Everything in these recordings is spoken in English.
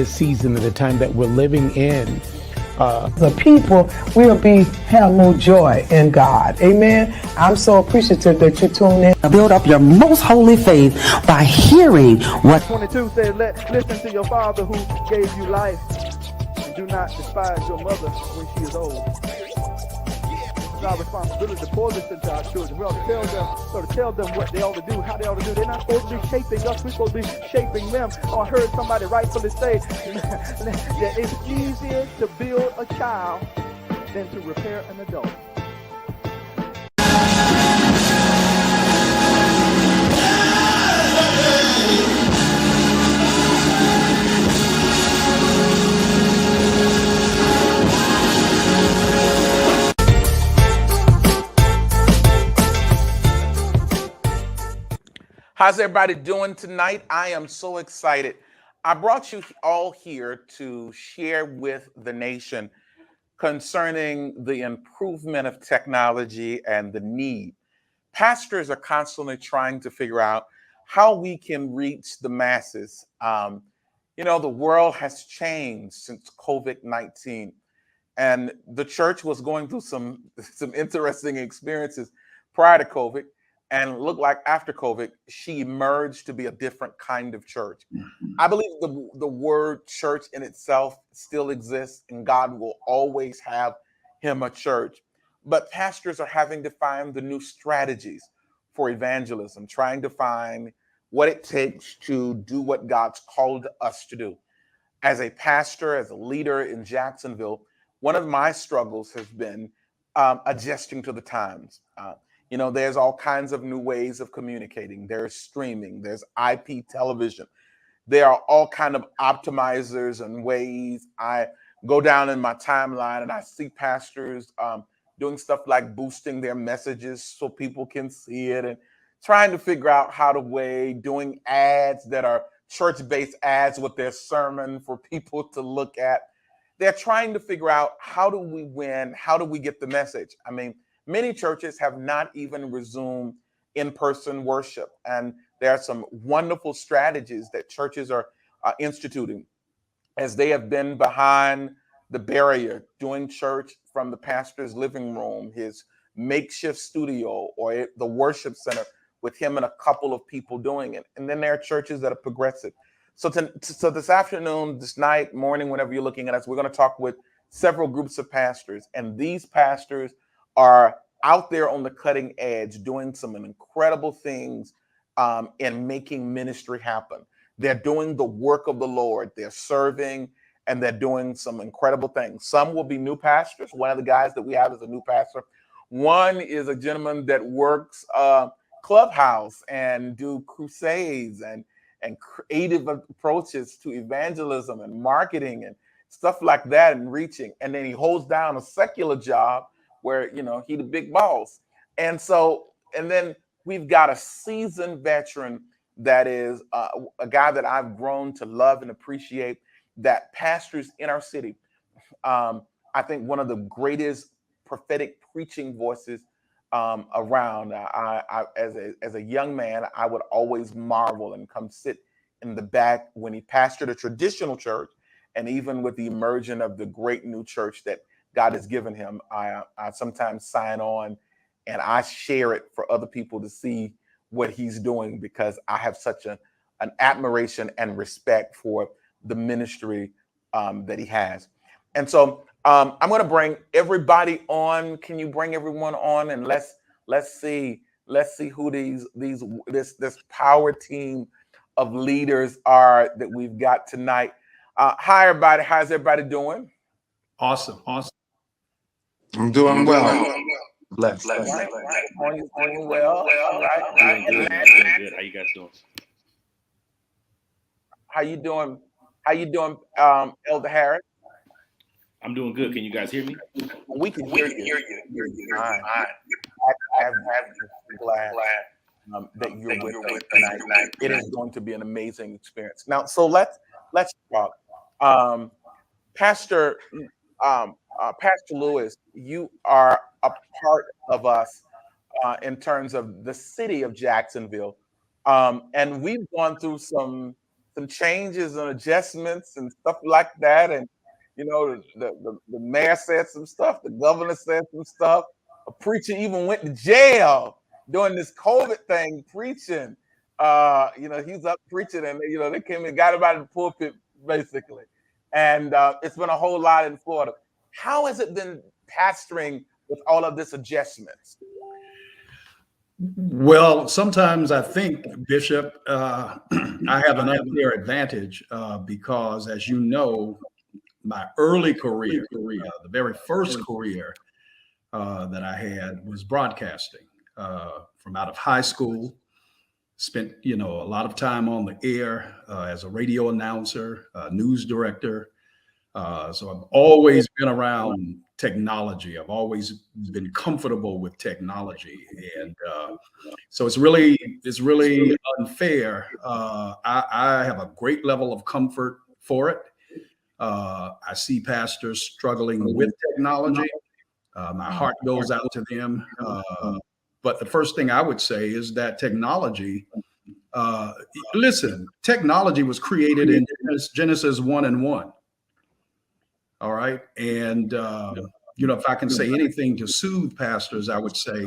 this season and the time that we're living in. The people will have more joy in God. Amen. I'm so appreciative that you tune in. Build up your most holy faith by hearing what 22 says, listen to your father who gave you life, and do not despise your mother when she is old. It's our responsibility to pour this into our children. We ought to tell them what they ought to do, how they ought to do. They're not supposed to be shaping us. We're supposed to be shaping them. I heard somebody rightfully say that it's easier to build a child than to repair an adult. How's everybody doing tonight? I am so excited. I brought you all here to share with the nation concerning the improvement of technology and the need. Pastors are constantly trying to figure out how we can reach the masses. The world has changed since COVID-19, and the church was going through some interesting experiences prior to COVID. And looked like after COVID, she emerged to be a different kind of church. I believe the word church in itself still exists, and God will always have him a church. But pastors are having to find the new strategies for evangelism, trying to find what it takes to do what God's called us to do. As a pastor, as a leader in Jacksonville, one of my struggles has been adjusting to the times. There's all kinds of new ways of communicating. There's streaming, there's IP television. There are all kinds of optimizers and ways. I go down in my timeline and I see pastors doing stuff like boosting their messages so people can see it, and trying to figure out how to doing ads that are church-based ads with their sermon for people to look at. They're trying to figure out, how do we win? How do we get the message? Many churches have not even resumed in-person worship, and there are some wonderful strategies that churches are instituting, as they have been behind the barrier, doing church from the pastor's living room, his makeshift studio, or the worship center with him and a couple of people doing it. And then there are churches that are progressive. So this afternoon, this night, morning, whenever you're looking at us, we're going to talk with several groups of pastors, and these pastors are out there on the cutting edge doing some incredible things in making ministry happen. They're doing the work of the Lord. They're serving, and they're doing some incredible things. Some will be new pastors. One of the guys that we have is a new pastor. One is a gentleman that works Clubhouse and do crusades and creative approaches to evangelism and marketing and stuff like that, and reaching. And then he holds down a secular job where, he the big boss. And then we've got a seasoned veteran that is a guy that I've grown to love and appreciate, that pastors in our city. I think one of the greatest prophetic preaching voices around. As a young man, I would always marvel and come sit in the back when he pastored a traditional church, and even with the emergence of the great new church that God has given him, I sometimes sign on and I share it for other people to see what he's doing, because I have such an admiration and respect for the ministry that he has. And so I'm going to bring everybody on. Can you bring everyone on? And let's see who this power team of leaders are that we've got tonight. Hi, everybody. How's everybody doing? Awesome. I'm doing well. Blessed. Doing well. All right. Doing good. How you guys doing? How you doing, Elder Harris? I'm doing good. Can you guys hear me? We can hear you. I'm glad that you're with us tonight. It is going to be an amazing experience. Now, so let's talk. Pastor Lewis, you are a part of us in terms of the city of Jacksonville, and we've gone through some some changes and adjustments and stuff like that. And the mayor said some stuff, the governor said some stuff. A preacher even went to jail during this COVID thing preaching. He's up preaching, and they came and got him out of the pulpit basically. And it's been a whole lot in Florida. How has it been pastoring with all of this adjustments? Well, sometimes I think, Bishop, I have an unfair advantage because, as you know, my early career, the very first career that I had was broadcasting. From out of high school, spent a lot of time on the air as a radio announcer, news director. So I've always been around technology. I've always been comfortable with technology, and so it's really unfair. I have a great level of comfort for it. I see pastors struggling with technology. My heart goes out to them. But the first thing I would say is that technology, technology was created in Genesis 1:1. All right. And, if I can say anything to soothe pastors, I would say,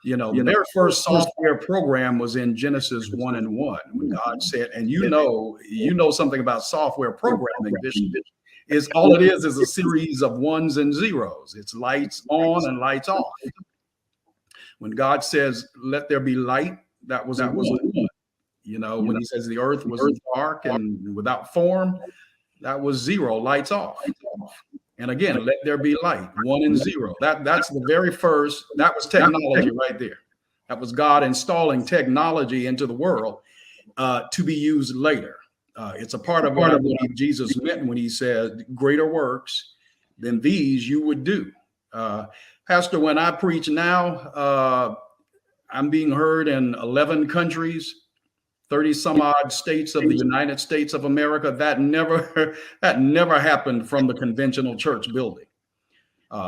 the very first software program was in Genesis 1:1. When God said, and you know something about software programming, Bishop, is all it is a series of ones and zeros. It's lights on and lights off. When God says, let there be light, that was a one. When he says the earth was dark and without form, that was zero, lights off. And again, let there be light, 1 and 0. That's the very first, that was technology right there. That was God installing technology into the world to be used later. It's a part of what Jesus meant when he said, greater works than these you would do. Pastor, when I preach now, I'm being heard in 11 countries, 30 some odd states of the United States of America. That never happened from the conventional church building.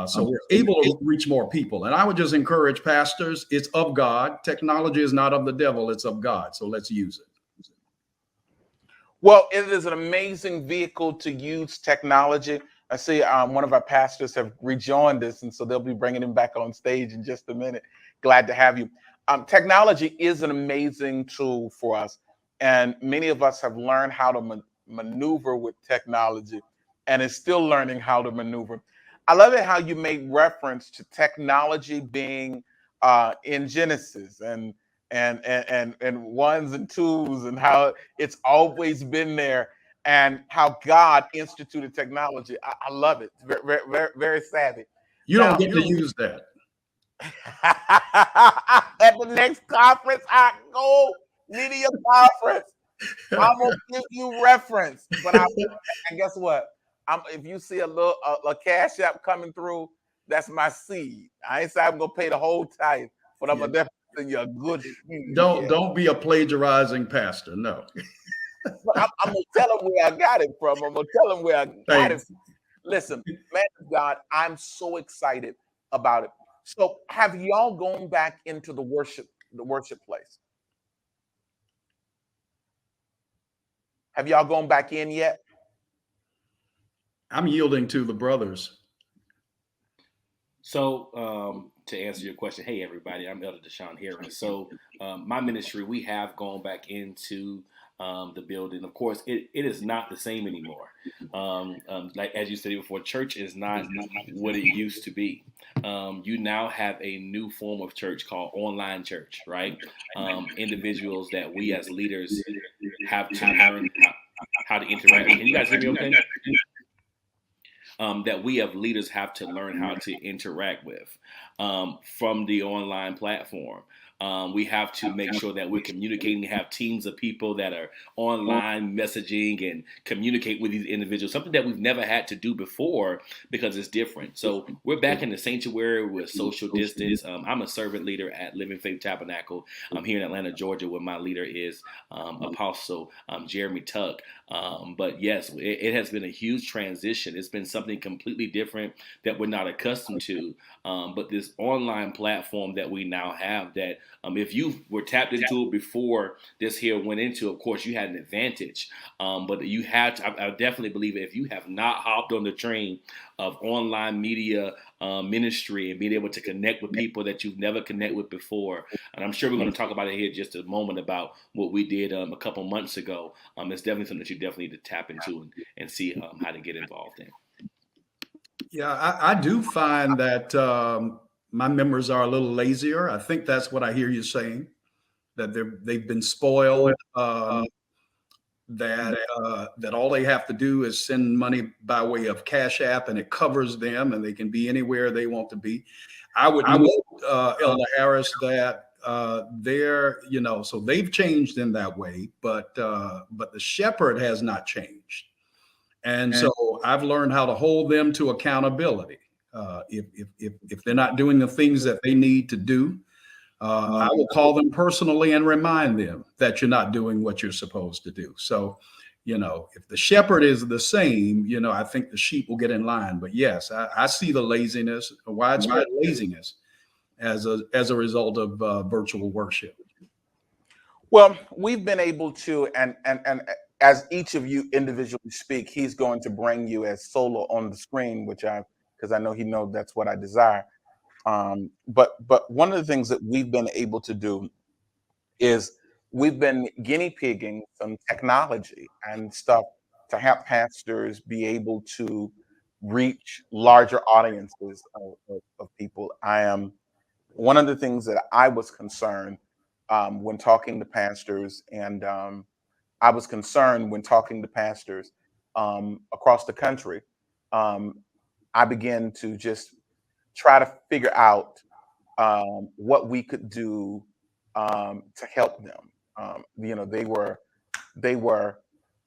So we're able to reach more people. And I would just encourage pastors, it's of God. Technology is not of the devil, it's of God. So let's use it. Well, it is an amazing vehicle to use technology. I see one of our pastors have rejoined us, and so they'll be bringing him back on stage in just a minute. Glad to have you. Technology is an amazing tool for us, and many of us have learned how to maneuver with technology and is still learning how to maneuver. I love it how you made reference to technology being in Genesis and ones and twos, and how it's always been there, and how God instituted technology. I love it. Very, very, very savvy. You don't get to use that. At the next conference I go, media conference, I'm gonna give you reference. But and guess what? If you see a cash app coming through, that's my seed. I ain't saying I'm gonna pay the whole tithe, but I'm gonna definitely send you a good seed. Don't be a plagiarizing pastor. No. But I'm gonna tell them where I got it from. I'm gonna tell them where I got it from. Listen, man of God, I'm so excited about it. So have y'all gone back into the worship place? Have y'all gone back in yet? I'm yielding to the brothers. So to answer your question, hey everybody, I'm Elder Deshaun Harris. So my ministry, we have gone back into the building. Of course, it is not the same anymore. Like as you said before, church is not what it used to be. You now have a new form of church called online church, right? Individuals that we as leaders have to learn how to interact. Can you guys hear me okay? That we have leaders have to learn how to interact with from the online platform. We have to make sure that we're communicating, have teams of people that are online messaging and communicate with these individuals, something that we've never had to do before because it's different. So we're back in the sanctuary with social distance. I'm a servant leader at Living Faith Tabernacle. I'm here in Atlanta, Georgia, where my leader is Apostle Jeremy Tuck. But yes, it has been a huge transition. It's been something completely different that we're not accustomed to. But this online platform that we now have that If you were tapped into it before this here went into, of course, you had an advantage. But you had to, I definitely believe if you have not hopped on the train of online media ministry and being able to connect with people that you've never connected with before, and I'm sure we're going to talk about it here just a moment about what we did a couple months ago. It's definitely something that you definitely need to tap into and see how to get involved in. Yeah, I do find that my members are a little lazier. I think that's what I hear you saying, that they've been spoiled, that all they have to do is send money by way of Cash App and it covers them and they can be anywhere they want to be. I would note, Elder Harris, that they're, so they've changed in that way, but the shepherd has not changed. And so I've learned how to hold them to accountability. If they're not doing the things that they need to do, I will call them personally and remind them that you're not doing what you're supposed to do. So, if the shepherd is the same, I think the sheep will get in line. But yes, I see the laziness, widespread laziness, as a result of virtual worship. Well, we've been able to, and as each of you individually speak, he's going to bring you as solo on the screen, because I know he knows that's what I desire. But one of the things that we've been able to do is we've been guinea pigging some technology and stuff to help pastors be able to reach larger audiences of people. One of the things that I was concerned when talking to pastors, and I was concerned when talking to pastors across the country, I began to just try to figure out what we could do to help them. They were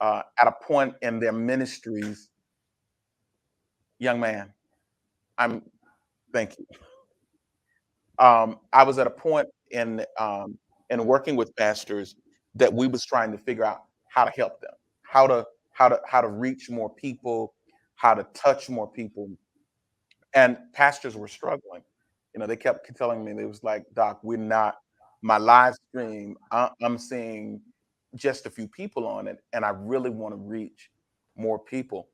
at a point in their ministries. Young man, thank you. I was at a point in working with pastors that we was trying to figure out how to help them, how to reach more people, how to touch more people. And pastors were struggling. They kept telling me, they was like, Doc, my live stream, I'm seeing just a few people on it, and I really want to reach more people.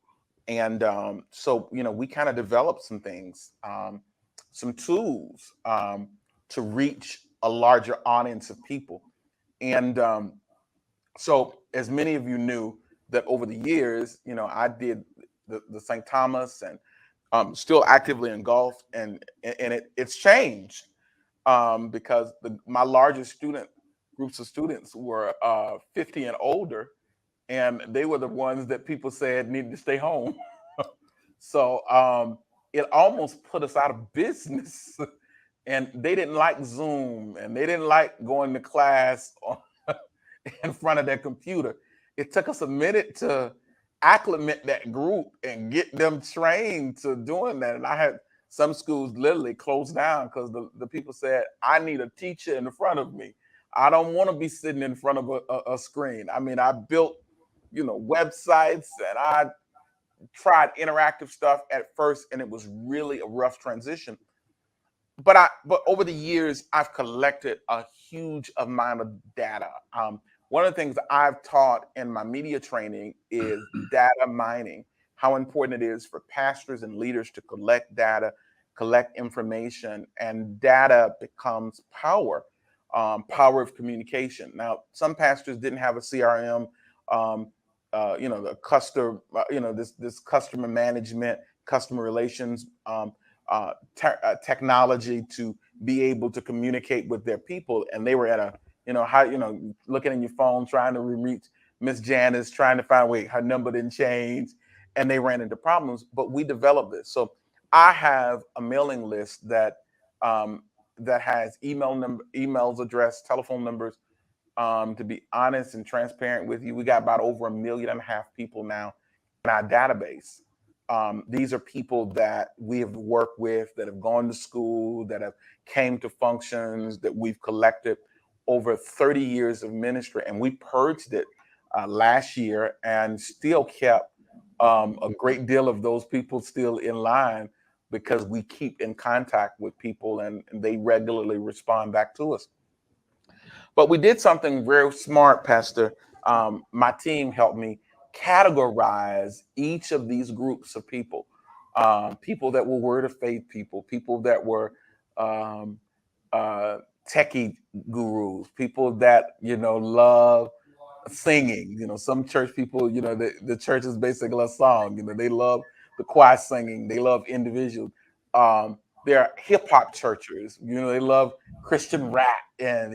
And so, we kind of developed some things, some tools to reach a larger audience of people. And so, as many of you knew, that over the years, I did the St. Thomas, and still actively engulfed, and it's changed because my largest groups of students were 50 and older, and they were the ones that people said needed to stay home. So it almost put us out of business, and they didn't like Zoom, and they didn't like going to class in front of their computer. It took us a minute to acclimate that group and get them trained to doing that. And I had some schools literally closed down because the people said, I need a teacher in front of me. I don't want to be sitting in front of a screen. I mean, I built, websites, and I tried interactive stuff at first, and it was really a rough transition. But over the years, I've collected a huge amount of data. One of the things I've taught in my media training is data mining, how important it is for pastors and leaders to collect data, collect information, and data becomes power, power of communication. Now, some pastors didn't have a CRM, the customer, this customer management, customer relations technology to be able to communicate with their people, and they were at looking in your phone, trying to reach Miss Janice, trying to find her number didn't change, and they ran into problems. But we developed this. So I have a mailing list that has emails, address, telephone numbers. To be honest and transparent with you, we got about over 1.5 million people now in our database. These are people that we have worked with, that have gone to school, that have came to functions, that we've collected over 30 years of ministry, and we purged it last year and still kept a great deal of those people still in line because we keep in contact with people and they regularly respond back to us. But we did something very smart, Pastor. My team helped me categorize each of these groups of people. People that were word of faith people that were um, techie gurus, people that love singing. Some church people, the church is basically a song. They love the choir singing. They love individuals. They're hip hop churchers. They love Christian rap, and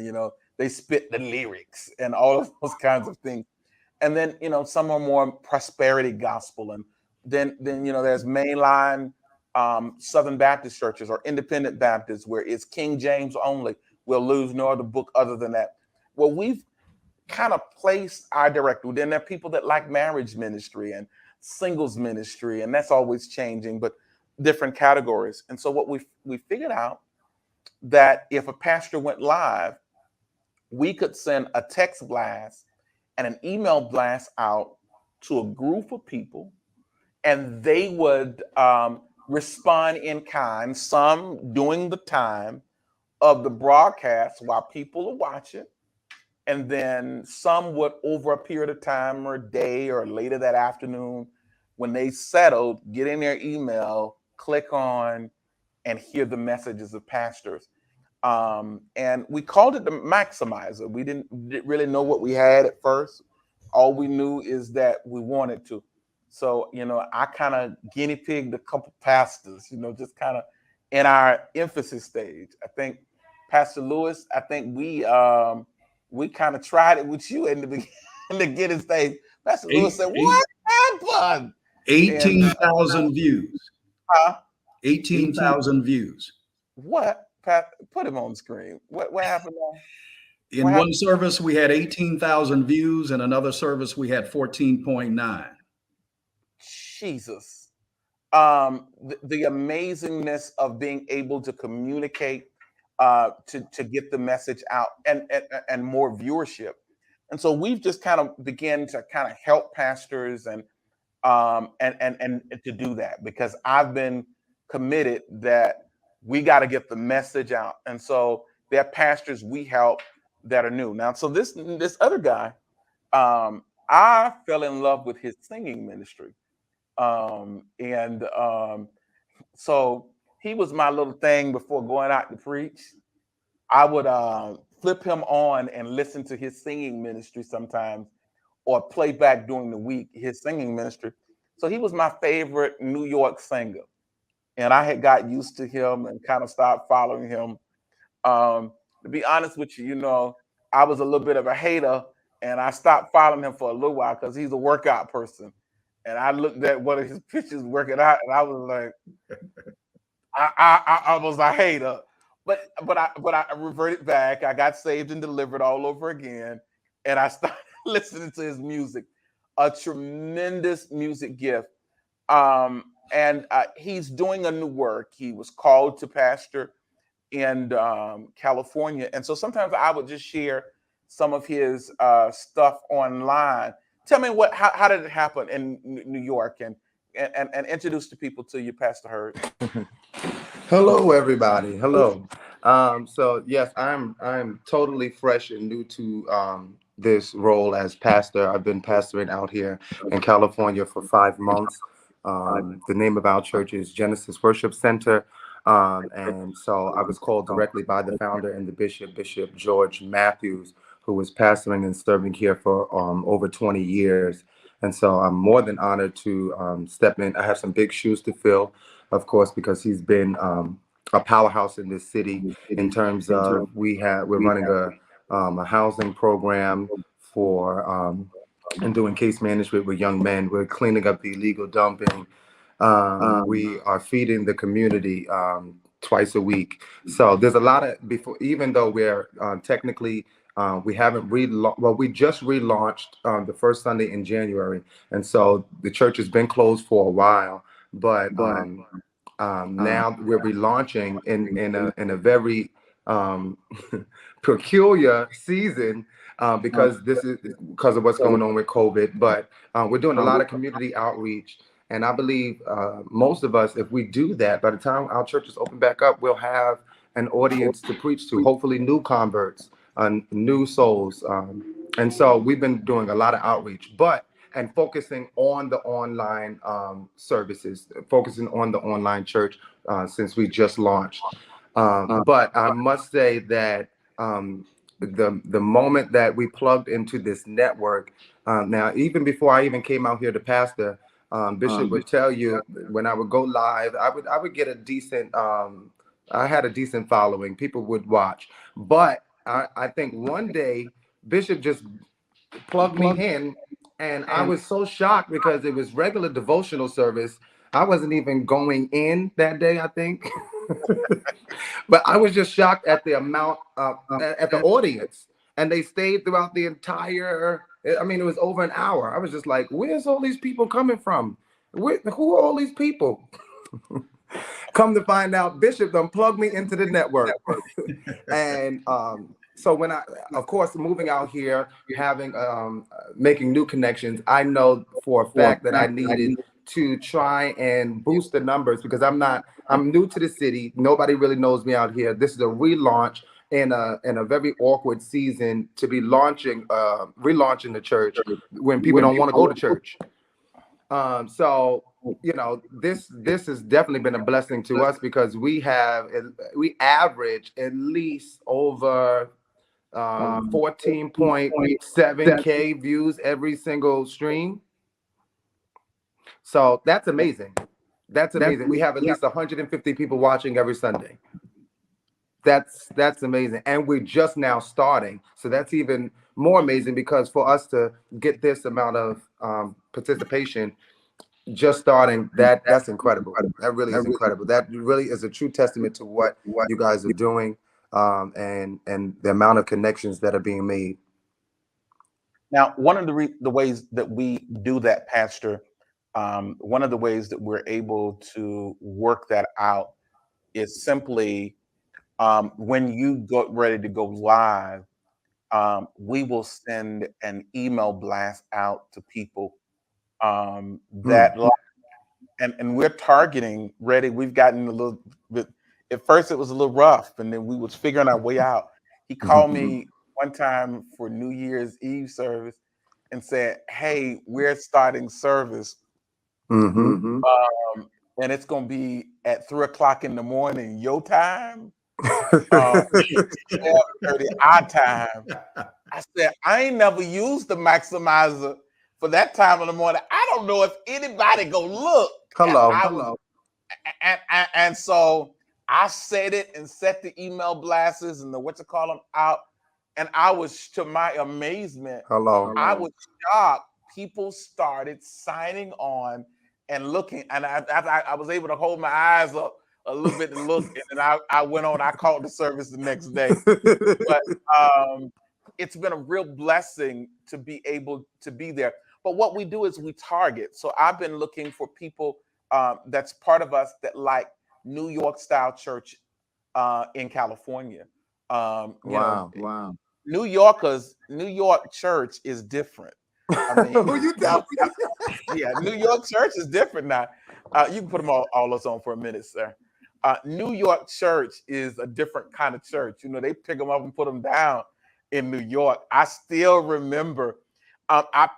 they spit the lyrics and all of those kinds of things. And then some are more prosperity gospel, and then there's mainline Southern Baptist churches or independent Baptists where it's King James only. We'll lose no other book other than that. Well, we've kind of placed our director. Then there are people that like marriage ministry and singles ministry, and that's always changing, but different categories. And so what we figured out that if a pastor went live, we could send a text blast and an email blast out to a group of people, and they would respond in kind, some during the time of the broadcast while people are watching, and then some would, over a period of time or a day or later that afternoon, when they settled, get in their email, click on, and hear the messages of pastors. And we called it the Maximizer. We didn't really know what we had at first. All we knew is that we wanted to. So, I kind of guinea pigged a couple pastors, just kind of in our emphasis stage. I think Pastor Lewis, we kind of tried it with you in the beginning stage. Pastor Lewis said, "What happened?" 18,000 views. Huh? 18,000 views. What? Put him on the screen. What happened there? In one service, we had 18,000 views. In another service, we had 14.9. Jesus. The amazingness of being able to communicate, to get the message out and more viewership. And so we've just kind of began to kind of help pastors and to do that, because I've been committed that we got to get the message out. And so there are pastors we help that are new. Now, so this other guy, I fell in love with his singing ministry. So he was my little thing before going out to preach. I would flip him on and listen to his singing ministry sometimes, or play back during the week his singing ministry. So he was my favorite New York singer. And I had got used to him and kind of stopped following him. To be honest with you, I was a little bit of a hater, and I stopped following him for a little while because he's a workout person. And I looked at one of his pictures working out, and I was like, I was a hater. But I reverted back. I got saved and delivered all over again, and I started listening to his music. A tremendous music gift. And he's doing a new work. He was called to pastor in California. And so sometimes I would just share some of his stuff online. Tell me how did it happen in New York, and introduce the people to you, Pastor Hurd. Hello, everybody. Hello. So yes, I'm totally fresh and new to this role as pastor. I've been pastoring out here in California for 5 months. The name of our church is Genesis Worship Center. And so I was called directly by the founder and the Bishop George Matthews, who was pastoring and serving here for over 20 years. And so I'm more than honored to step in. I have some big shoes to fill, of course, because he's been a powerhouse in this city in terms of we're running a housing program for and doing case management with young men. We're cleaning up the illegal dumping. We are feeding the community twice a week. So there's a lot of, even though we're technically, we haven't we just relaunched the first Sunday in January. And so the church has been closed for a while, but now we're relaunching in a very peculiar season, because because of what's going on with COVID. But we're doing a lot of community outreach. And I believe most of us, if we do that, by the time our churches open back up, we'll have an audience to preach to, hopefully new converts, new souls. And so we've been doing a lot of outreach, and focusing on the online services, focusing on the online church since we just launched. But I must say that the moment that we plugged into this network, now even before I even came out here to pastor, Bishop would tell you when I would go live, I would get a decent. I had a decent following. People would watch, but I think one day Bishop just plugged me in, and I was so shocked because it was regular devotional service. I wasn't even going in that day, I think. But I was just shocked at the amount at the audience, and they stayed throughout the entire. I mean, it was over an hour. I was just like, "Where's all these people coming from? Who are all these people?" Come to find out, Bishop done plugged me into the network, and so when of course, moving out here, having making new connections, I know for a fact that I needed to try and boost the numbers because I'm new to the city. Nobody really knows me out here. This is a relaunch in a very awkward season to be relaunching the church when people don't want to go to church. So, this has definitely been a blessing to us because we average at least over 14.7K views every single stream. So that's amazing. That's amazing. We have at least 150 people watching every Sunday. That's amazing. And we're just now starting. So that's even more amazing because for us to get this amount of participation just starting, that's incredible. That really is incredible. That really is a true testament to what you guys are doing, and the amount of connections that are being made. Now, one of the ways that we do that, Pastor, one of the ways that we're able to work that out is simply when you go ready to go live, we will send an email blast out to people that and we're targeting ready. We've gotten a little bit, at first it was a little rough, and then we was figuring our way out. He called me one time for New Year's Eve service and said, "Hey, we're starting service. And it's gonna be at 3:00 in the morning, your time, 12:30 our time." I said, "I ain't never used the maximizer for that time of the morning. I don't know if anybody go look." Hello. And so I set it and set the email blasts and the out. And I was, to my amazement, I was shocked. People started signing on and looking. And I was able to hold my eyes up a little bit and look. And then I went on, I called the service the next day. But it's been a real blessing to be able to be there. But what we do is we target. So I've been looking for people that's part of us that like New York style church in California. Wow. New York church is different. I mean, who you tell me? Yeah, New York church is different now. You can put them all us on for a minute, sir. New York church is a different kind of church. They pick them up and put them down in New York. I still remember. I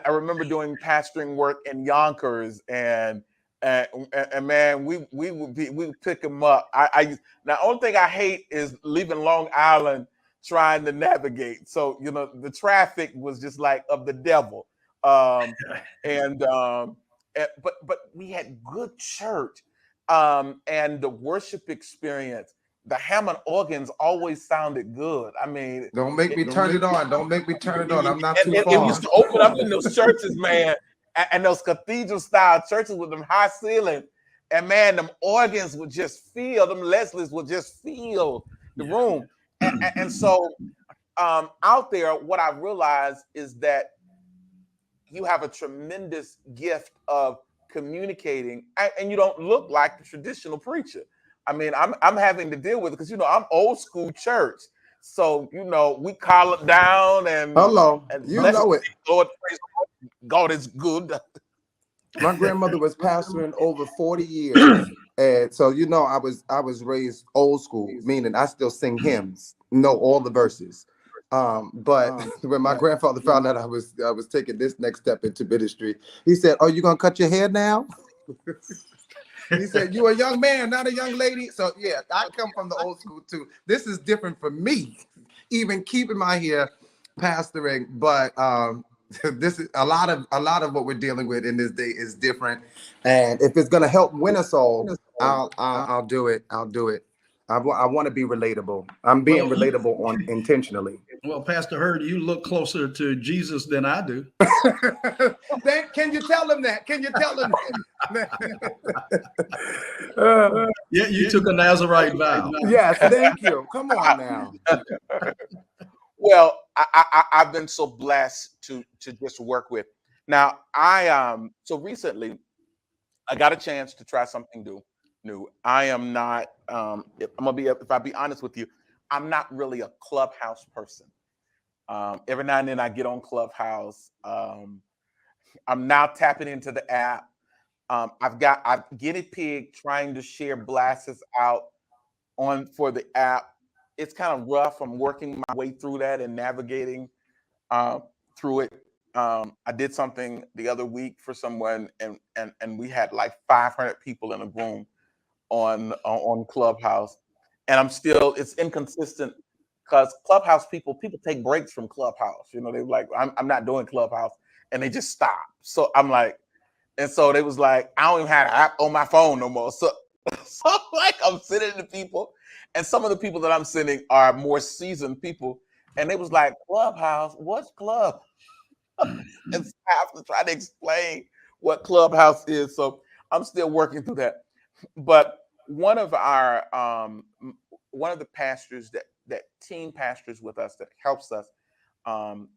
remember doing pastoring work in Yonkers, and man, we would pick them up. The only thing I hate is leaving Long Island trying to navigate. So the traffic was just like of the devil. But we had good church, and the worship experience. The Hammond organs always sounded good. I mean, don't make me turn it on. Don't make me turn it on. I'm not too far. It used to open up in those churches, man, and those cathedral-style churches with them high ceilings. And man, them organs would just feel, them Leslies would just feel the room. And so out there, what I realized is that you have a tremendous gift of communicating, and you don't look like the traditional preacher. I mean, I'm having to deal with it because I'm old school church. So we call it down and and it. Lord, praise God is good. My grandmother was pastoring over 40 years, And so, you know, I was raised old school, meaning I still sing hymns, know all the verses. But when my grandfather found out I was taking this next step into ministry, he said, "Oh, you gonna cut your hair now?" He said, "You a young man, not a young lady." So yeah, I come from the old school too. This is different for me, even keeping my hair, pastoring. But this is a lot of what we're dealing with in this day is different. And if it's gonna help win us all, I'll do it. I'll do it. I want to be relatable. I'm being relatable on intentionally. Well, Pastor Hurd, you look closer to Jesus than I do. Can you tell him that? Can you tell him that? Yeah, you took a Nazarite vow. Yes, thank you. Come on now. Well, I've been so blessed to just work with. Now, so recently I got a chance to try something new. I am not. If I be honest with you, I'm not really a Clubhouse person. Every now and then I get on Clubhouse. I'm now tapping into the app. I've guinea pig trying to share blasts out for the app. It's kind of rough. I'm working my way through that and navigating through it. I did something the other week for someone, and we had like 500 people in a room on Clubhouse, and it's inconsistent because Clubhouse people take breaks from Clubhouse. You know, they're like, I'm not doing Clubhouse, and they just stop. So I'm like, and so they was like, I don't even have an app on my phone no more. So like I'm sending to people, and some of the people that I'm sending are more seasoned people, and they was like, Clubhouse, what's Club? And so I have to try to explain what Clubhouse is. So I'm still working through that. But one of the pastors that team pastors with us that helps us,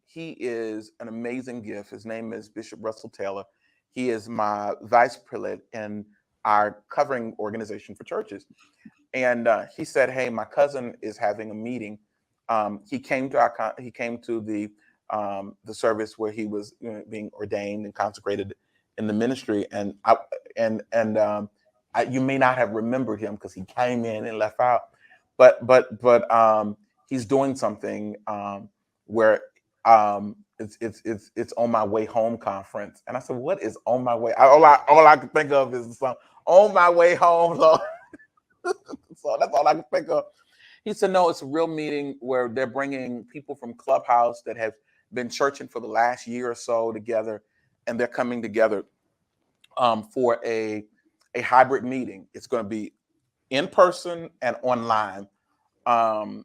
he is an amazing gift. His name is Bishop Russell Taylor. He is my vice prelate in our covering organization for churches. And he said, "Hey, my cousin is having a meeting." He came to the service where he was being ordained and consecrated in the ministry, and you may not have remembered him because he came in and left out, but he's doing something where it's On My Way Home conference, and I said, "What is On My Way?" All I could think of is the song "On My Way Home." So that's all I could think of. He said, "No, it's a real meeting where they're bringing people from Clubhouse that have been churching for the last year or so together, and they're coming together for a hybrid meeting. It's going to be in person and online." And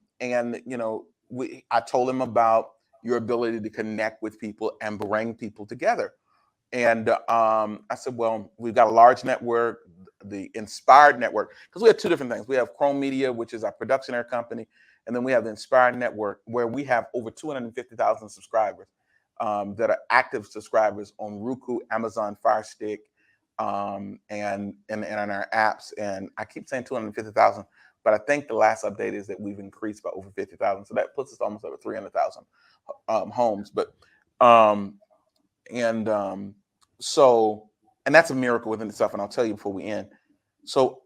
I told him about your ability to connect with people and bring people together. And I said, well, we've got a large network, the Inspired Network, because we have two different things. We have Chrome Media, which is our production air company, and then we have the Inspired Network, where we have over 250,000 subscribers that are active subscribers on Roku, Amazon Fire Stick, and on our apps. And I keep saying 250,000, but I think the last update is that we've increased by over 50,000. So that puts us almost over 300,000 homes. But and that's a miracle within itself. And I'll tell you before we end. So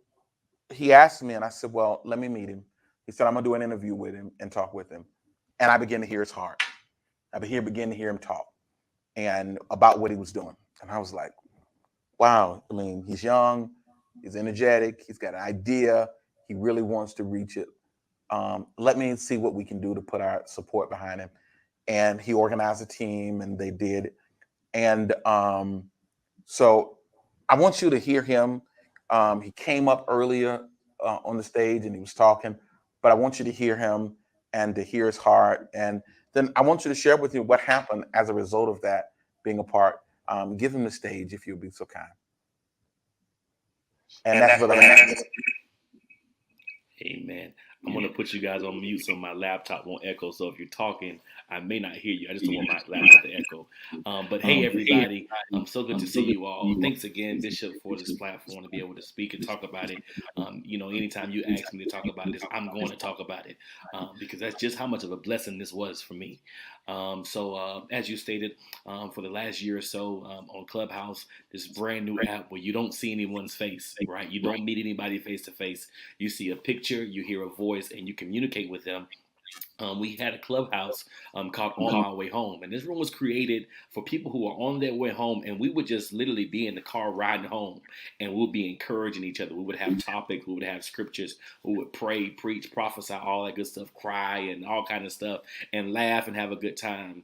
he asked me, and I said, well, let me meet him. He said, I'm going to do an interview with him and talk with him. And I began to hear his heart. I began to hear him talk and about what he was doing. And I was like, wow. I mean, he's young, he's energetic, he's got an idea. He really wants to reach it. Let me see what we can do to put our support behind him. And he organized a team, and they did. And so I want you to hear him. He came up earlier on the stage and he was talking, but I want you to hear him and to hear his heart. And then I want you to share with you what happened as a result of that being a part. Give him the stage if you'll be so kind. And that's what Amen. I'm going to put you guys on mute so my laptop won't echo. So if you're talking, I may not hear you. I just don't want my laptop to echo. But hey, everybody, so good to see you all. Thanks again, Bishop, for this platform to be able to speak and talk about it. Anytime you ask me to talk about this, I'm going to talk about it because that's just how much of a blessing this was for me. As you stated, for the last year or so on Clubhouse, this brand new app where you don't see anyone's face, right? You don't meet anybody face to face. You see a picture, you hear a voice, and you communicate with them. We had a Clubhouse called On My Way Home. And this room was created for people who are on their way home. And we would just literally be in the car riding home and we'll be encouraging each other. We would have topics, we would have scriptures, we would pray, preach, prophesy, all that good stuff, cry and all kind of stuff and laugh and have a good time.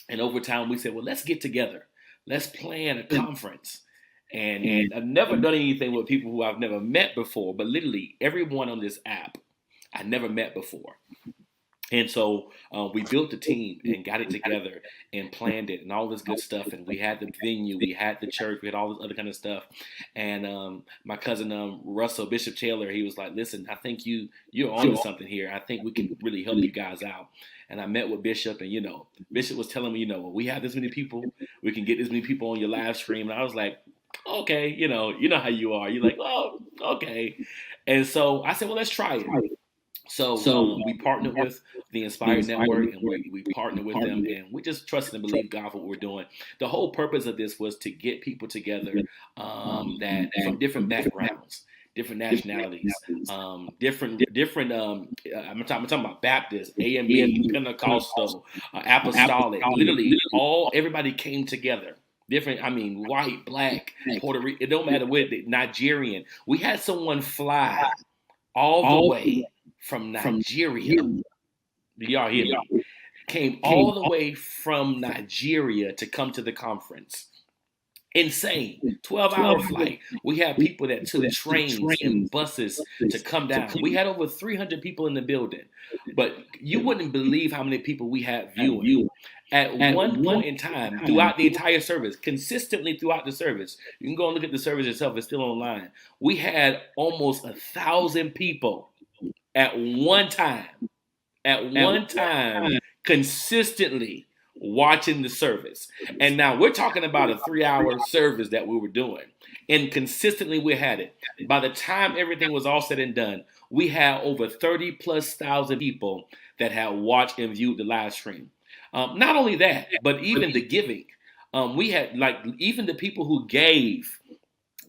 And over time we said, well, let's get together. Let's plan a conference. And I've never done anything with people who I've never met before, but literally everyone on this app I never met before. And so we built a team and got it together and planned it and all this good stuff. And we had the venue, we had the church, we had all this other kind of stuff. And my cousin Russell, Bishop Taylor, he was like, listen, I think you're onto something here. I think we can really help you guys out. And I met with Bishop and, Bishop was telling me, well, we have this many people, we can get this many people on your live stream. And I was like, okay, you know how you are. You're like, oh, okay. And so I said, well, let's try it. So we partnered with the Inspired Network and we partnered with them and we just trusted and believed God for what we're doing. The whole purpose of this was to get people together that from different backgrounds, different nationalities, different. I'm talking about Baptist, AME, Pentecostal, Apostolic. Literally, everybody came together. Different, white, black, Puerto Rican. It don't matter what. Nigerian. We had someone fly all the way from Nigeria. Do y'all hear me? Came all the way from Nigeria to come to the conference. Insane. 12-hour flight. We had people that took trains and buses to come down. We had over 300 people in the building. But you wouldn't believe how many people we had viewing. At one point in time, throughout the entire service, consistently throughout the service, you can go and look at the service itself, it's still online. We had almost 1,000 people at one time, consistently watching the service. And now we're talking about a 3-hour service that we were doing. And consistently we had it. By the time everything was all said and done, we had over 30,000+ people that had watched and viewed the live stream. Not only that, but even the giving. We had even the people who gave.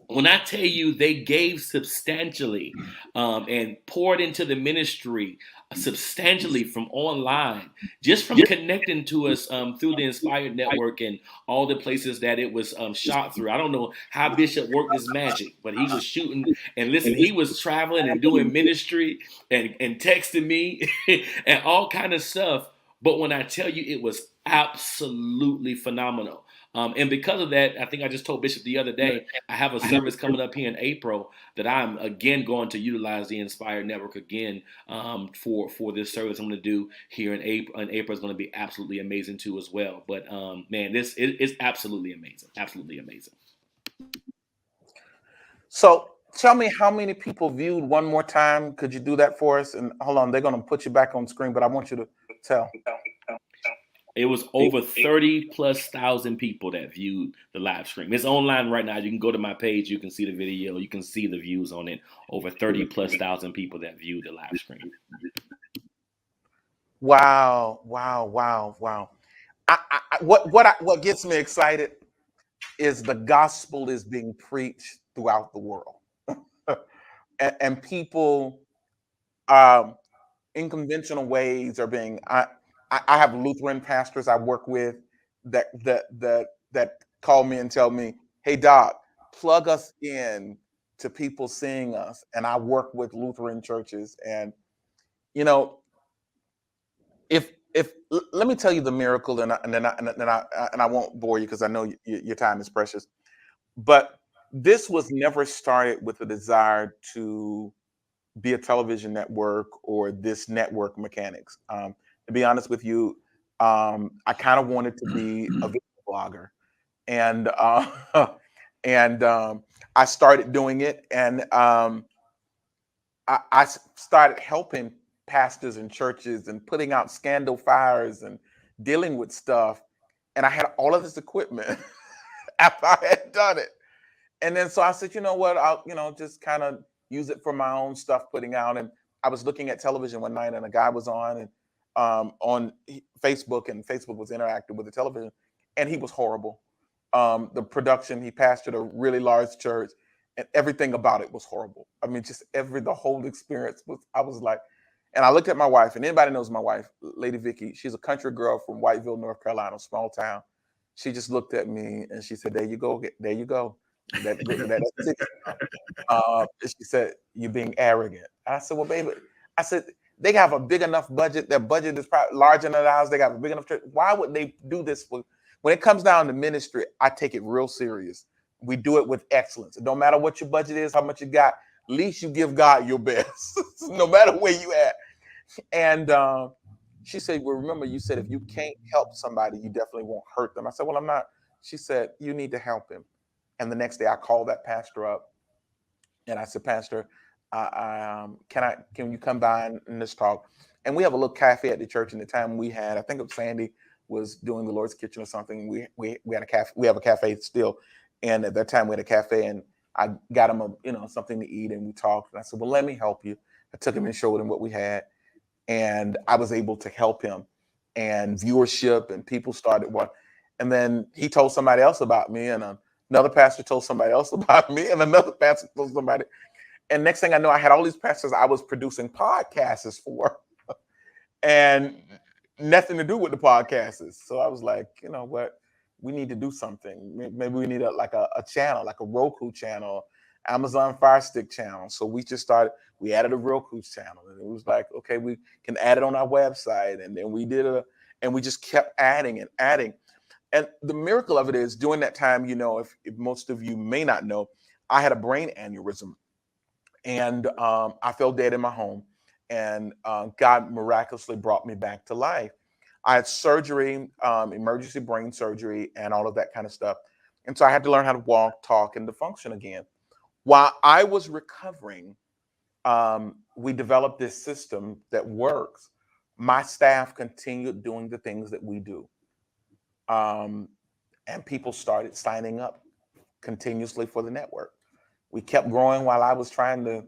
When I tell you they gave substantially and poured into the ministry substantially from online, just from connecting to us through the Inspired Network and all the places that it was shot through. I don't know how Bishop worked his magic, but he was shooting and listen, he was traveling and doing ministry and texting me and all kind of stuff. But when I tell you, it was absolutely phenomenal. And because of that, I think I just told Bishop the other day, I have a service coming up here in April that I'm again going to utilize the Inspired Network again for this service I'm going to do here in April. And April is going to be absolutely amazing too as well. But man, this is absolutely amazing. Absolutely amazing. So tell me how many people viewed one more time. Could you do that for us? And hold on, they're going to put you back on screen, but I want you to tell. It was over 30,000+ people that viewed the live stream. It's online right now. You can go to my page. You can see the video. You can see the views on it. Over 30,000+ people that viewed the live stream. Wow. What gets me excited is the gospel is being preached throughout the world. and people in conventional ways are being... I have Lutheran pastors I work with that call me and tell me, hey, Doc, plug us in to people seeing us. And I work with Lutheran churches. And, if let me tell you the miracle, and I won't bore you because I know your time is precious. But this was never started with a desire to be a television network or this network mechanics. To be honest with you, I kind of wanted to be a video blogger, and I started doing it. And I started helping pastors and churches and putting out scandal fires and dealing with stuff. And I had all of this equipment after I had done it. And then so I said, you know what, I'll, just kind of use it for my own stuff putting out. And I was looking at television one night and a guy was on Facebook, and Facebook was interactive with the television, and he was horrible. The production, he pastored a really large church, and everything about it was horrible. I mean, just the whole experience I was like, and I looked at my wife, and anybody knows my wife, Lady Vicky, she's a country girl from Whiteville, North Carolina, small town. She just looked at me and she said, there you go. That's it. She said, you're being arrogant. I said, well, baby, I said, they have a big enough budget. Their budget is probably larger than ours. They got a big enough church. Why would they do this? When it comes down to ministry, I take it real serious. We do it with excellence. It don't matter what your budget is, how much you got. At least you give God your best, no matter where you at. And she said, well, remember, you said if you can't help somebody, you definitely won't hurt them. I said, well, I'm not. She said, you need to help him. And the next day I called that pastor up and I said, Pastor, can you come by and let's talk? And we have a little cafe at the church. In the time we had, I think it was Sandy was doing the Lord's Kitchen or something. We had a cafe. We have a cafe still. And at that time we had a cafe, and I got him something to eat, and we talked. And I said, well, let me help you. I took him and showed him what we had, and I was able to help him, and viewership and people started watching. And then he told somebody else about me, and another pastor told somebody else about me, and another pastor told somebody. And next thing I know, I had all these pastors I was producing podcasts for and nothing to do with the podcasts. So I was like, you know what? We need to do something. Maybe we need a channel, like a Roku channel, Amazon Fire Stick channel. So we added a Roku channel, and it was like, okay, we can add it on our website. And then we just kept adding and adding. And the miracle of it is, during that time, if most of you may not know, I had a brain aneurysm, and I fell dead in my home, and God miraculously brought me back to life. I had surgery, emergency brain surgery, and all of that kind of stuff. And so I had to learn how to walk, talk, and to function again. While I was recovering, we developed this system that works. My staff continued doing the things that we do. And people started signing up continuously for the network. We kept growing while I was trying to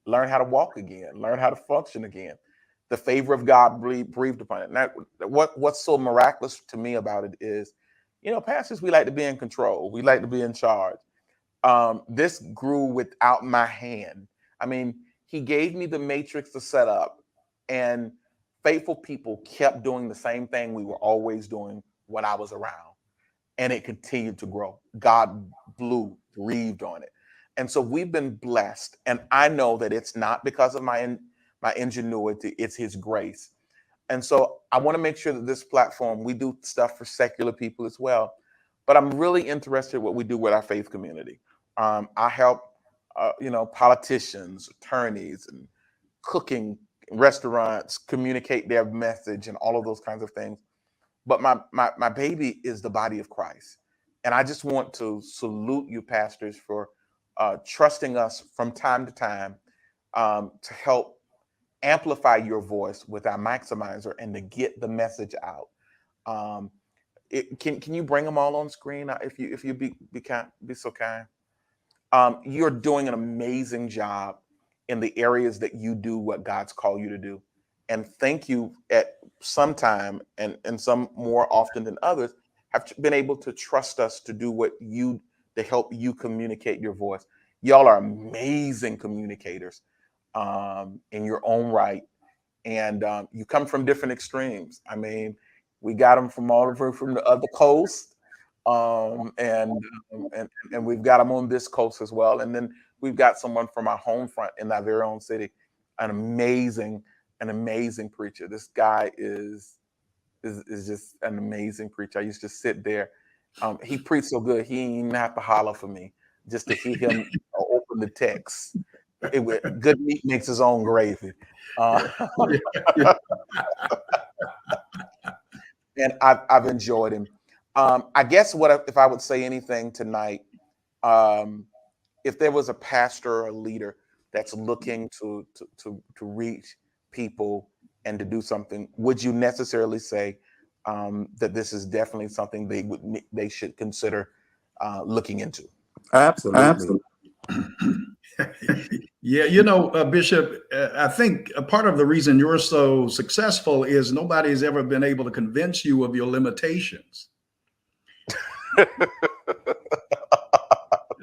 learn how to walk again, learn how to function again. The favor of God breathed upon it. Now, what's so miraculous to me about it is, pastors, we like to be in control. We like to be in charge. This grew without my hand. I mean, he gave me the matrix to set up, and faithful people kept doing the same thing we were always doing when I was around, and it continued to grow. God breathed on it. And so we've been blessed, and I know that it's not because of my ingenuity, it's his grace. And so I want to make sure that this platform, we do stuff for secular people as well, but I'm really interested in what we do with our faith community. I help, politicians, attorneys, and cooking restaurants communicate their message and all of those kinds of things. But my baby is the body of Christ. And I just want to salute you, pastors, for trusting us from time to time to help amplify your voice with our maximizer and to get the message out. Can you bring them all on screen if you be so kind? You're doing an amazing job in the areas that you do what God's called you to do. And thank you at some time and some more often than others have been able to trust us to do to help you communicate your voice. Y'all are amazing communicators in your own right. And you come from different extremes. I mean, we got them from all over from the other coast. And we've got them on this coast as well. And then we've got someone from our home front in our very own city, an amazing preacher. This guy is just an amazing preacher. I used to sit there. He preached so good, he didn't even have to holler for me just to hear him open the text. Good meat makes his own gravy. And I've enjoyed him. I guess if I would say anything tonight, if there was a pastor or a leader that's looking to reach people and to do something, would you necessarily say that this is definitely something they should consider looking into? Absolutely. Yeah, Bishop, I think a part of the reason you're so successful is nobody's ever been able to convince you of your limitations.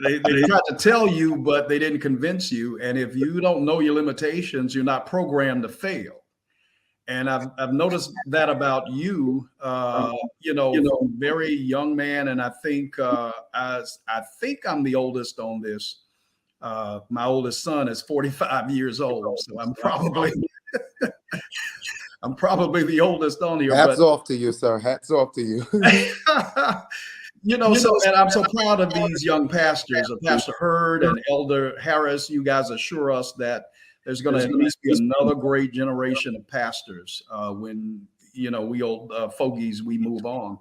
They tried to tell you, but they didn't convince you. And if you don't know your limitations, you're not programmed to fail. And I've noticed that about you, very young man. And I think I'm the oldest on this. My oldest son is 45 years old, so I'm probably the oldest on here. Hats off to you, sir. Hats off to you. And I'm so proud of these young pastors, Pastor Hurd and Elder Harris. You guys assure us that there's going to at least be another great generation of pastors when we old fogies, we move on.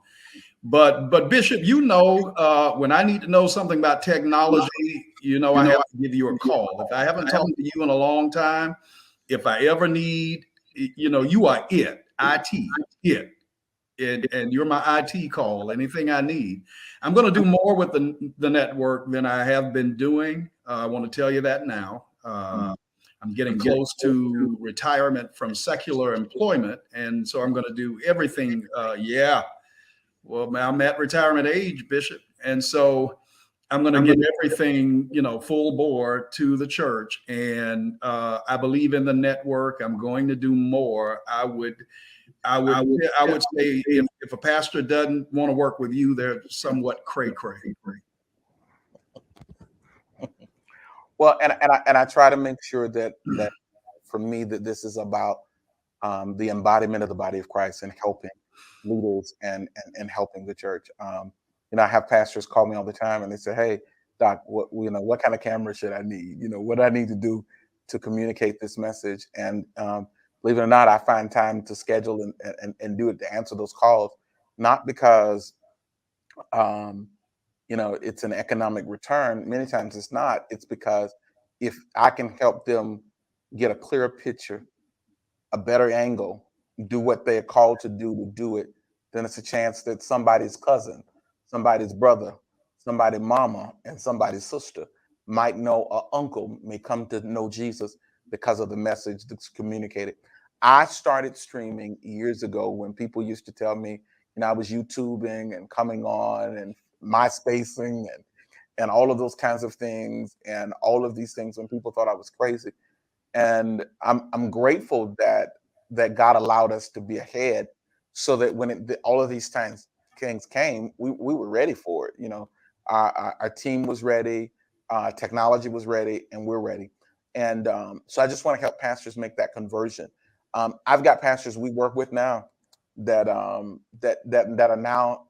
But Bishop, when I need to know something about technology, I have to give you a call. If I haven't talked to you in a long time, if I ever need, you are it, and you're my IT call, anything I need. I'm going to do more with the network than I have been doing. I want to tell you that now. I'm getting close to retirement from secular employment. And so I'm going to do everything. Well, I'm at retirement age, Bishop. And so I'm going to give everything, full bore to the church. And I believe in the network. I'm going to do more. I would say if a pastor doesn't want to work with you, they're somewhat cray. Well, and I try to make sure that for me that this is about the embodiment of the body of Christ and helping leaders and helping the church. I have pastors call me all the time and they say, "Hey, Doc, what kind of camera should I need? What do I need to do to communicate this message?" And believe it or not, I find time to schedule and do it, to answer those calls, not because it's an economic return. Many times it's not. It's because if I can help them get a clearer picture, a better angle, do what they are called to do it, then it's a chance that somebody's cousin, somebody's brother, somebody's mama, and somebody's sister might know, or uncle may come to know Jesus because of the message that's communicated. I started streaming years ago when people used to tell me, I was YouTubing and coming on and MySpacing and all of those kinds of things, and all of these things when people thought I was crazy. And I'm grateful that God allowed us to be ahead, so that when all of these things came, we were ready for it. Our team was ready, technology was ready, and we're ready. And so I just want to help pastors make that conversion. I've got pastors we work with now that are now,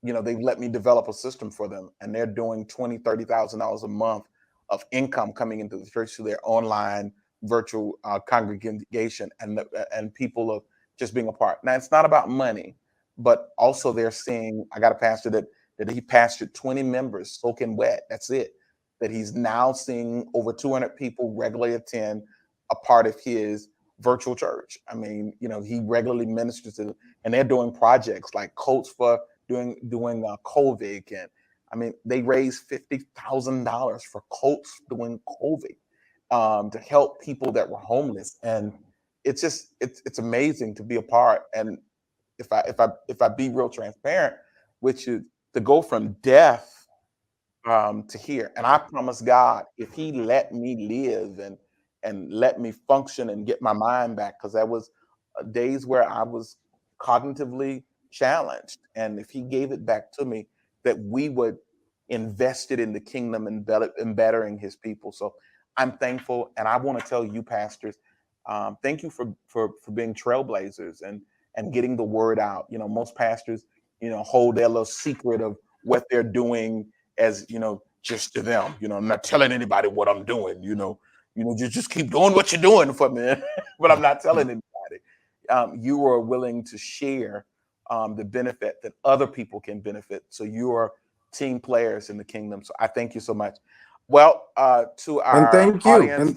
they've let me develop a system for them, and they're doing $20,000-$30,000 a month of income coming into the church through their online virtual congregation and people of just being a part. Now, it's not about money, but also they're seeing. I got a pastor that he pastored 20 members soaking wet. That's it. That he's now seeing over 200 people regularly attend a part of his virtual church. I mean, he regularly ministers to them, and they're doing projects like coats for doing COVID. And I mean, they raised $50,000 for coats during COVID to help people that were homeless. And it's amazing to be a part. And if I be real transparent, which is to go from death to here. And I promise God, if he let me live and let me function and get my mind back, because there was days where I was cognitively challenged, and if he gave it back to me, that we would invest it in the kingdom and bettering his people. So I'm thankful, and I want to tell you, pastors, thank you for being trailblazers and getting the word out. Most pastors, hold their little secret of what they're doing as, just to them. I'm not telling anybody what I'm doing. You just keep doing what you're doing for me, but I'm not telling anybody. You are willing to share the benefit that other people can benefit. So you are team players in the kingdom. So I thank you so much. Well, to our and thank you. audience,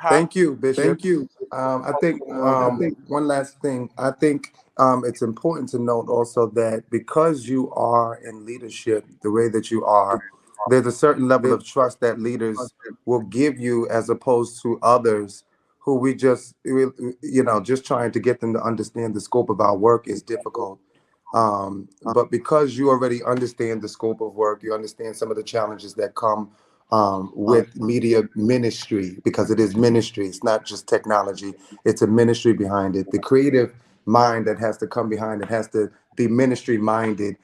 Thank you, Bishop. Thank you. I think one last thing. I think it's important to note also that because you are in leadership the way that you are, there's a certain level of trust that leaders will give you as opposed to others who just trying to get them to understand the scope of our work is difficult. But because you already understand the scope of work, you understand some of the challenges that come with media ministry, because it is ministry. It's not just technology. It's a ministry behind it. The creative mind that has to come behind it has to be ministry minded,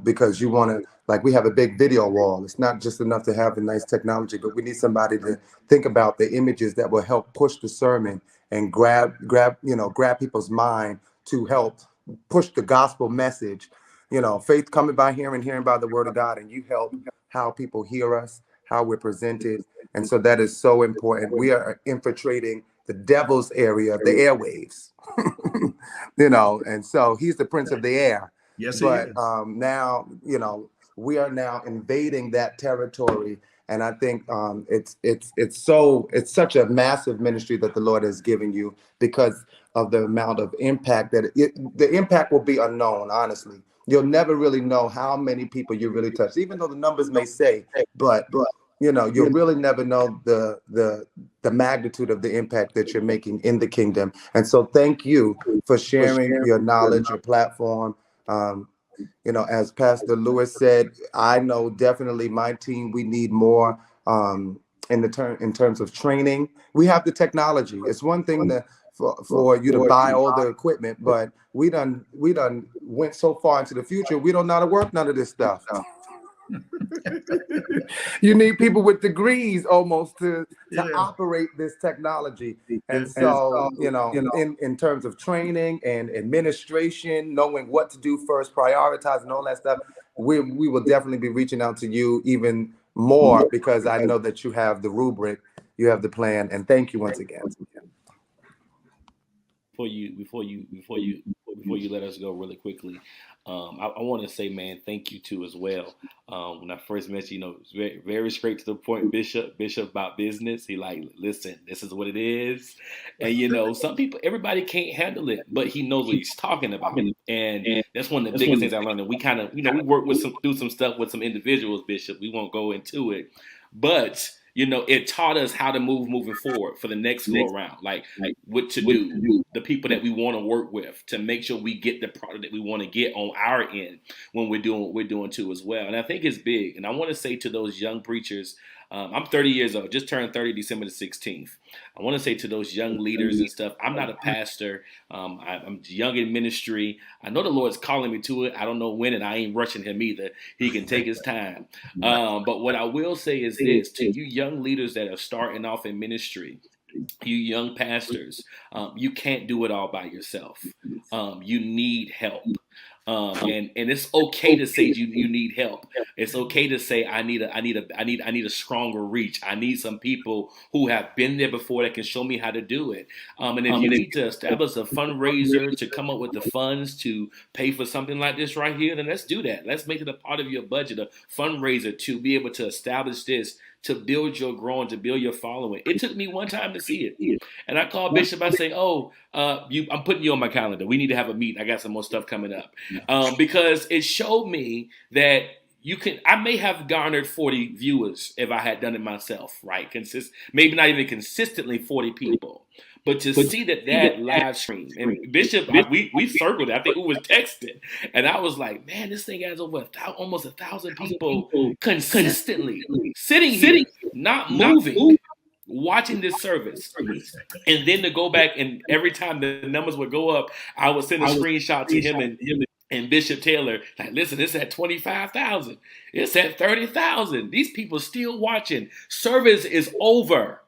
because you want to, like, we have a big video wall. It's not just enough to have the nice technology, but we need somebody to think about the images that will help push the sermon and grab people's mind to help push the gospel message. Faith coming by hearing, hearing by the word of God, and you help how people hear us, how we're presented. And so that is so important. We are infiltrating the devil's area, the airwaves, and so he's the prince of the air. Yes, but now, we are now invading that territory. And I think it's such a massive ministry that the Lord has given you, because of the amount of impact that the impact will be unknown. Honestly, you'll never really know how many people you really touch, even though the numbers may say, but you'll really never know the magnitude of the impact that you're making in the kingdom. And so thank you for sharing your knowledge, your platform. As Pastor Lewis said, I know definitely my team, we need more in terms of training. We have the technology. It's one thing for you to buy all the equipment, but we done went so far into the future, we don't know how to work none of this stuff. You need people with degrees almost to operate this technology. And so, in terms of training and administration, knowing what to do first, prioritizing all that stuff, we will definitely be reaching out to you even more, because I know that you have the rubric, you have the plan. And thank you once again. Before you let us go really quickly, I want to say, man, thank you too as well. When I first met you, it's very, very straight to the point, Bishop about business. He listen, this is what it is. And some people, everybody can't handle it, but he knows what he's talking about. And that's one of the biggest things I learned. And we kind of, we work through some stuff with some individuals, Bishop. We won't go into it, but it taught us how to moving forward for the next go around, like what to do, the people that we want to work with, to make sure we get the product that we want to get on our end when we're doing what we're doing too as well. And I think it's big. And I want to say to those young preachers, I'm 30 years old, just turned 30 December the 16th. I want to say to those young leaders and stuff, I'm not a pastor. I'm young in ministry. I know the Lord's calling me to it. I don't know when, and I ain't rushing him either. He can take his time. But what I will say is this, to you young leaders that are starting off in ministry, you young pastors, you can't do it all by yourself. You need help. And it's okay to say you need help. It's okay to say I need a stronger reach. I need some people who have been there before that can show me how to do it. And if you need to establish a fundraiser to come up with the funds to pay for something like this right here, then let's do that. Let's make it a part of your budget, a fundraiser to be able to establish this, to build your growing, to build your following. It took me one time to see it. And I called Bishop. I say, I'm putting you on my calendar. We need to have a meeting. I got some more stuff coming up. Because it showed me that I may have garnered 40 viewers if I had done it myself, right? Maybe not even consistently 40 people. But to see that live stream, and Bishop, we circled it. I think we was texting, and I was like, man, this thing has over almost 1,000 people consistently sitting here, not moving, watching this service. And then to go back, and every time the numbers would go up, I would send a screenshot to him and Bishop Taylor, like, listen, it's at 25,000. It's at 30,000. These people still watching. Service is over.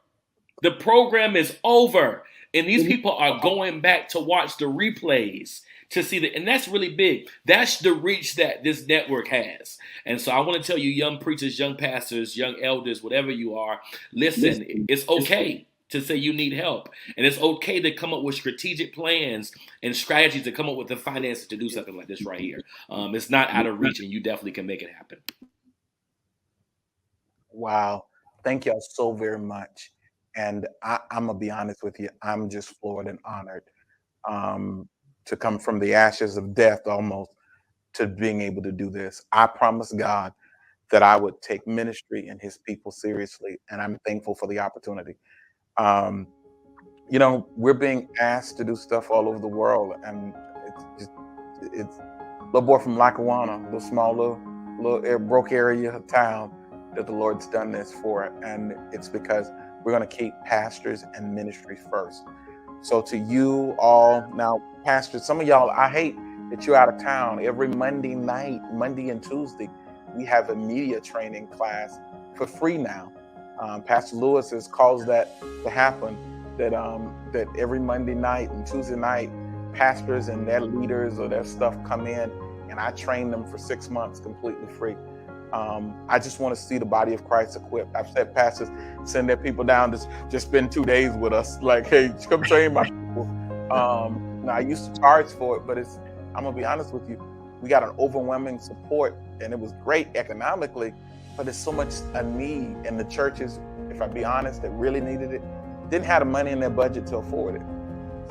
The program is over. And these people are going back to watch the replays to see and that's really big. That's the reach that this network has. And so I want to tell you, young preachers, young pastors, young elders, whatever you are, listen, it's okay to say you need help. And it's okay to come up with strategic plans and strategies to come up with the finances to do something like this right here. It's not out of reach, and you definitely can make it happen. Wow. Thank y'all so very much. And I'm gonna be honest with you, I'm just floored and honored to come from the ashes of death almost to being able to do this. I promised God that I would take ministry and his people seriously, and I'm thankful for the opportunity. You know, we're being asked to do stuff all over the world, and it's little boy from Lackawanna, little small little broke area of town that the Lord's done this for, and it's because we're going to keep pastors and ministry first. So to you all, now pastors, some of y'all, I hate that you're out of town. Every Monday night, Monday and Tuesday, we have a media training class for free now. Pastor Lewis has caused that to happen, that every Monday night and Tuesday night, pastors and their leaders or their stuff come in, and I train them for 6 months completely free. I just want to see the body of Christ equipped. I've said pastors send their people down to just spend 2 days with us, like, hey, come train my people. Now I used to charge for it, but I'm gonna be honest with you, we got an overwhelming support, and it was great economically, but there's so much a need, and the churches, if I be honest, that really needed it, didn't have the money in their budget to afford it.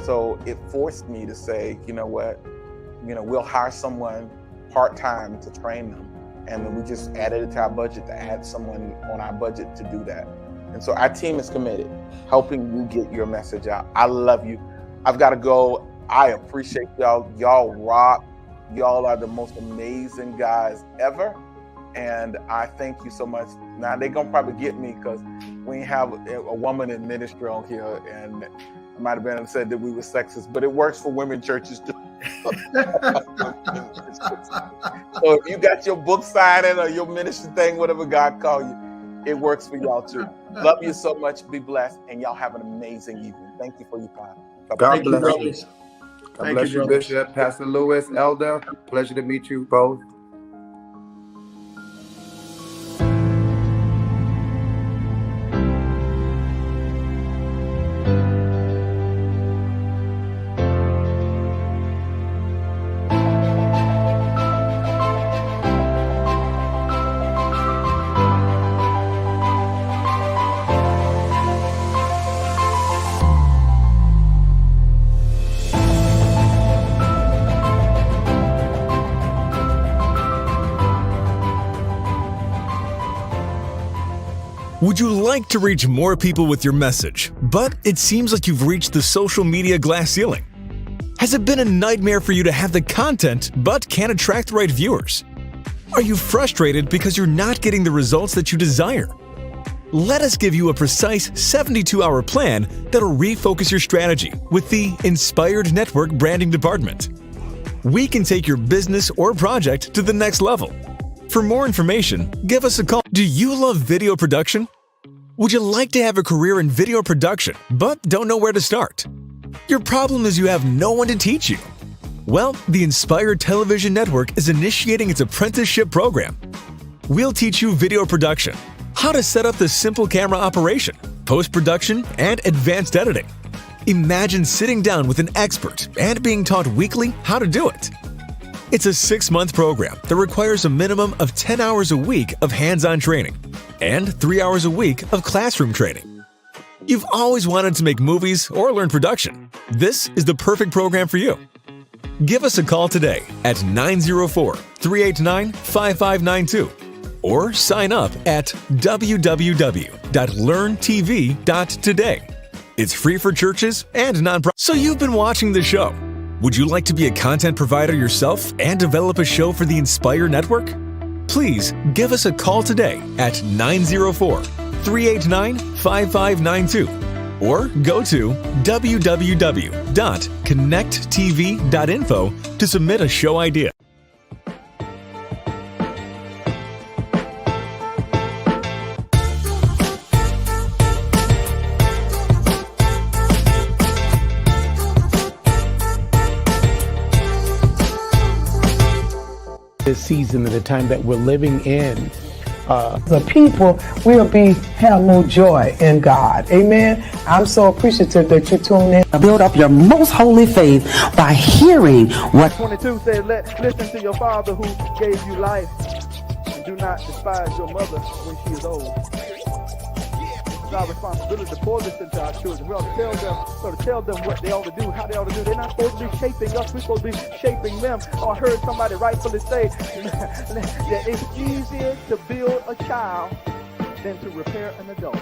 So it forced me to say, you know what, we'll hire someone part-time to train them. And then we just added it to our budget to add someone on our budget to do that. And so our team is committed, helping you get your message out. I love you. I've got to go. I appreciate y'all. Y'all rock. Y'all are the most amazing guys ever. And I thank you so much. Now, they're going to probably get me because we have a woman in ministry on here, and it might have been said that we were sexist, but it works for women churches too. So if you got your book signing or your ministry thing, whatever God call you, it works for y'all too. Love you so much. Be blessed, and y'all have an amazing evening. Thank you for your time. God bless you. brothers. God Thank bless you, you, brothers. Bishop, Pastor Lewis, Elder. Pleasure to meet you both. Would you like to reach more people with your message, but it seems like you've reached the social media glass ceiling? Has it been a nightmare for you to have the content but can't attract the right viewers? Are you frustrated because you're not getting the results that you desire? Let us give you a precise 72-hour plan that'll refocus your strategy with the Inspired Network Branding Department. We can take your business or project to the next level. For more information, give us a call. Do you love video production? Would you like to have a career in video production but don't know where to start? Your problem is you have no one to teach you. Well, the Inspired Television Network is initiating its apprenticeship program. We'll teach you video production, how to set up the simple camera operation, post-production, and advanced editing. Imagine sitting down with an expert and being taught weekly how to do it. It's a 6-month program that requires a minimum of 10 hours a week of hands-on training and 3 hours a week of classroom training. You've always wanted to make movies or learn production. This is the perfect program for you. Give us a call today at 904-389-5592 or sign up at www.learntv.today. It's free for churches and nonprofits. So you've been watching the show. Would you like to be a content provider yourself and develop a show for the Inspire Network? Please give us a call today at 904-389-5592 or go to www.connecttv.info to submit a show idea. This season and the time that we're living in, The people will have more joy in God. Amen. I'm so appreciative that you tuned in. Build up your most holy faith by hearing what 22 says, listen to your father who gave you life, and do not despise your mother when she is old. It's our responsibility to pour this into our children. We ought to tell them what they ought to do, how they ought to do. They're not supposed to be shaping us. We're supposed to be shaping them. I heard somebody rightfully say that it's easier to build a child than to repair an adult.